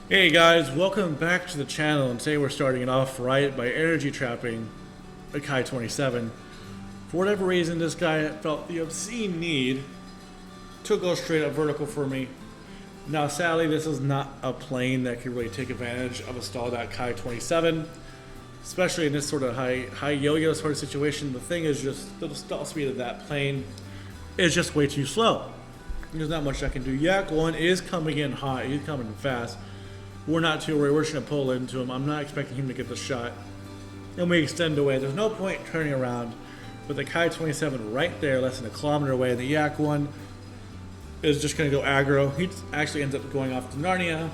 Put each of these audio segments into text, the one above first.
Hey guys, welcome back to the channel, and today we're starting it off right by energy trapping a Ki-27. For whatever reason, this guy felt the obscene need to go straight up vertical for me. Now sadly, this is not a plane that can really take advantage of a stalled out Ki-27, especially in this sort of high yo-yo sort of situation. The thing is just the stall speed of that plane is just way too slow. There's not much I can do. Yak 1 is coming in hot, he's coming in fast. We're not too worried, we're just going to pull into him. I'm not expecting him to get the shot. And we extend away. There's no point turning around with the Ki-27 right there, less than a kilometer away. The Yak 1 is just going to go aggro. He actually ends up going off to Narnia.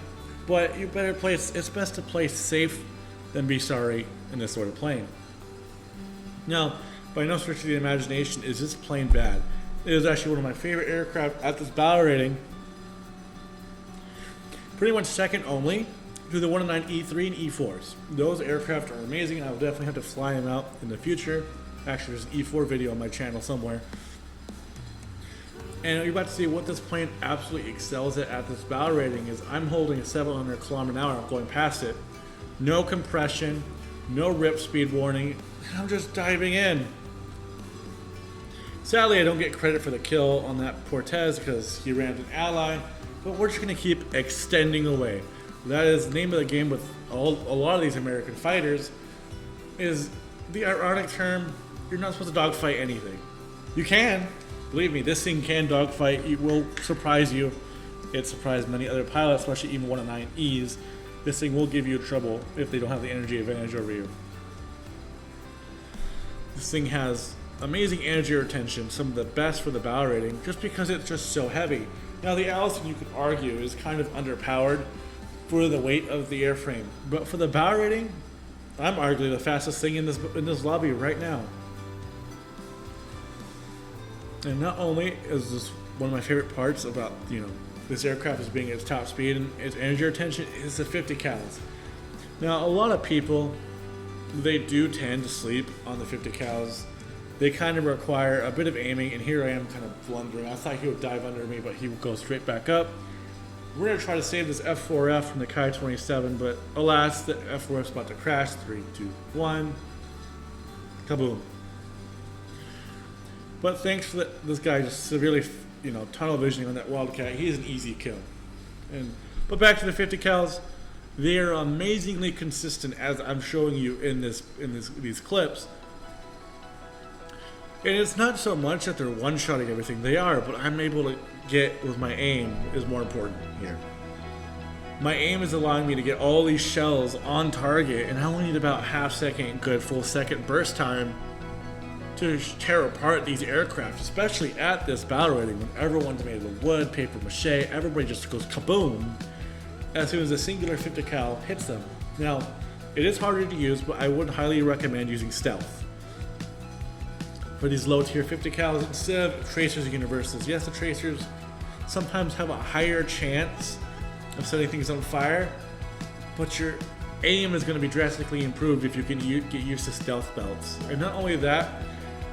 But you better play, it's best to play safe than be sorry in this sort of plane. Now, by no stretch of the imagination is this plane bad. It is actually one of my favorite aircraft at this battle rating. Pretty much second only to the 109 E3 and E4s. Those aircraft are amazing. I will definitely have to fly them out in the future. Actually, there's an E4 video on my channel somewhere. And you're about to see what this plane absolutely excels at this battle rating is I'm holding a 700 kilometers an hour going past it. No compression, no rip speed warning. I'm just diving in. Sadly, I don't get credit for the kill on that Cortez because he rammed an ally. But we're just going to keep extending away. That is the name of the game with a lot of these American fighters. Is the ironic term, you're not supposed to dogfight anything. You can. Believe me, this thing can dogfight. It will surprise you. It surprised many other pilots, especially even 109Es. This thing will give you trouble if they don't have the energy advantage over you. This thing has amazing energy retention, some of the best for the battle rating, just because it's just so heavy. Now the Allison, you could argue, is kind of underpowered for the weight of the airframe, but for the battle rating, I'm arguably the fastest thing in this lobby right now. And not only is this one of my favorite parts about this aircraft as being its top speed and its energy retention is the 50 cals. Now a lot of people, they do tend to sleep on the 50 cals. They kind of require a bit of aiming, and here I am kind of blundering. I thought he would dive under me, but he would go straight back up. We're going to try to save this F-4F from the Ki-27, but alas, the F-4F is about to crash. 3, 2, 1. Kaboom. But thanks for this guy just severely, tunnel visioning on that Wildcat. He's an easy kill. But back to the 50 cals. They are amazingly consistent, as I'm showing you in these clips. And it's not so much that they're one-shotting everything. They are, but I'm able to get with my aim is more important here. My aim is allowing me to get all these shells on target, and I only need about half-second, good full-second burst time to tear apart these aircraft, especially at this battle rating when everyone's made of wood, paper mache, everybody just goes kaboom as soon as a singular 50 cal hits them. Now, it is harder to use, but I would highly recommend using stealth. For these low tier 50 cals instead of tracers and universals. Yes, the tracers sometimes have a higher chance of setting things on fire, but your aim is going to be drastically improved if you can get used to stealth belts. And not only that,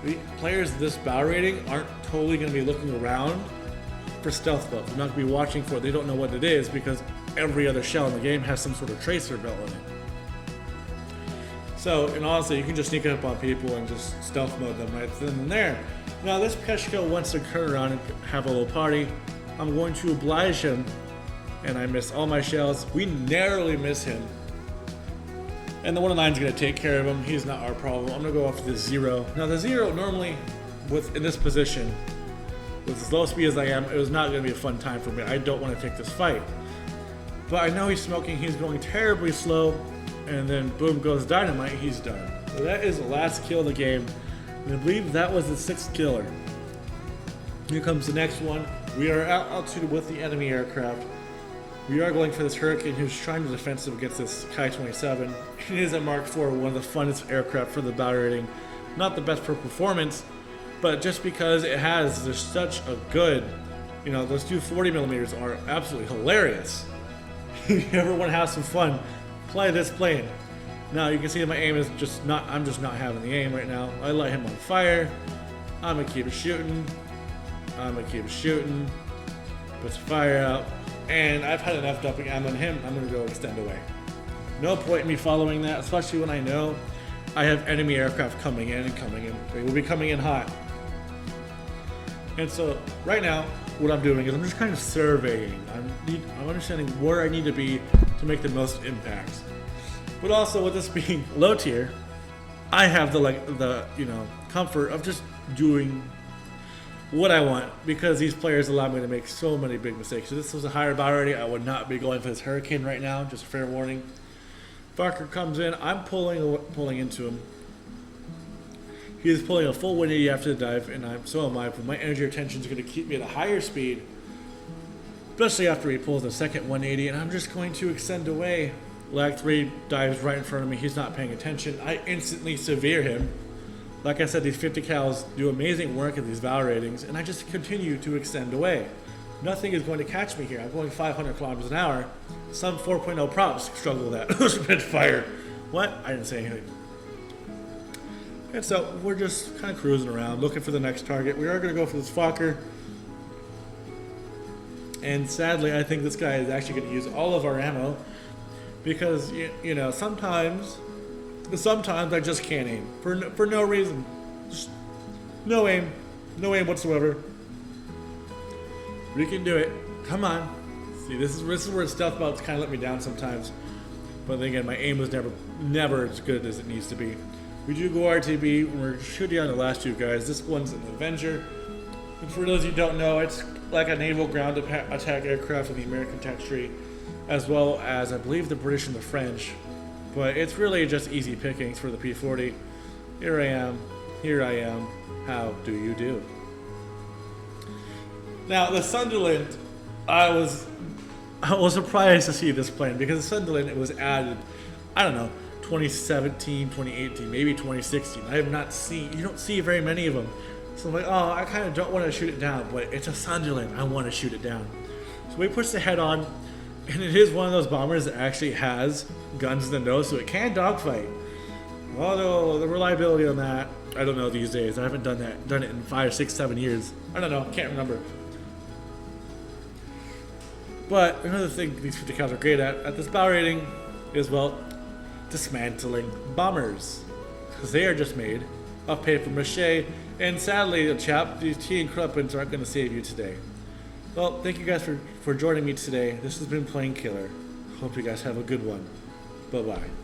the players of this battle rating aren't totally going to be looking around for stealth belts. They're not going to be watching for it. They don't know what it is because every other shell in the game has some sort of tracer belt on it. So, and honestly, you can just sneak up on people and just stealth mode them right then and there. Now, this Peshko wants to turn around and have a little party. I'm going to oblige him, and I miss all my shells. We narrowly miss him. And the 109 is going to take care of him. He's not our problem. I'm going to go off the 0. Now, the 0 normally, in this position, with as low speed as I am, it was not going to be a fun time for me. I don't want to take this fight. But I know he's smoking. He's going terribly slow. And then boom goes dynamite, he's done. So that is the last kill of the game. And I believe that was the 6th killer. Here comes the next one. We are at altitude with the enemy aircraft. We are going for this Hurricane who's trying to defensive against this Ki-27. It is a Mark IV, one of the funnest aircraft for the battle rating. Not the best for performance, but just because there's such a good, those two 40mm are absolutely hilarious. If you ever want to have some fun, play this plane. Now you can see that my aim is I'm just not having the aim right now. I light him on fire. I'm gonna keep shooting. Puts fire out. and I've had enough dumping ammo on him. I'm going to go extend away. No point in me following that, especially when I know I have enemy aircraft coming in and coming in. They will be coming in hot. And so right now, what I'm doing is I'm just kind of surveying. I'm understanding where I need to be to make the most impact. But also with this being low tier, I have the comfort of just doing what I want, because these players allow me to make so many big mistakes. If this was a higher buy rating, I would not be going for this Hurricane right now. Just a fair warning. Barker comes in. I'm pulling into him. He is pulling a full 180 after the dive, and so am I. But my energy retention is going to keep me at a higher speed, especially after he pulls the second 180. And I'm just going to extend away. Lag 3 dives right in front of me. He's not paying attention. I instantly severe him. Like I said, these 50 cals do amazing work at these Val ratings, and I just continue to extend away. Nothing is going to catch me here. I'm going 500 kilometers an hour. Some 4.0 props struggle with that. Spitfire. What? I didn't say anything. And so we're just kind of cruising around, looking for the next target. We are going to go for this Fokker. And sadly, I think this guy is actually going to use all of our ammo, because, you know, sometimes I just can't aim for no reason. Just no aim whatsoever. We can do it. Come on. See, this is where stealth bots kind of let me down sometimes. But then again, my aim was never as good as it needs to be. We do go RTB. We're shooting on the last two guys. This one's an Avenger. And for those of you who don't know, it's like a naval ground attack aircraft in the American tax tree, as well as I believe the British and the French. But it's really just easy pickings for the P-40. Here I am. How do you do? Now the Sunderland, I was surprised to see this plane, because the Sunderland, it was added, I don't know, 2017, 2018, maybe 2016. I have not seen, you don't see very many of them. So I'm like, oh, I kind of don't want to shoot it down, but it's a Sunderland, I want to shoot it down. So we push the head on, and it is one of those bombers that actually has guns in the nose, so it can dogfight. Although the reliability on that, I don't know these days. I haven't done it in 5, 6, 7 years. I don't know, can't remember. But another thing these 50 cals are great at this bow rating is, well, dismantling bombers, because they are just made of paper mache, and sadly, these tea and crumpets aren't going to save you today. Well, thank you guys for joining me today. This has been Plain Killer. Hope you guys have a good one. Bye-bye.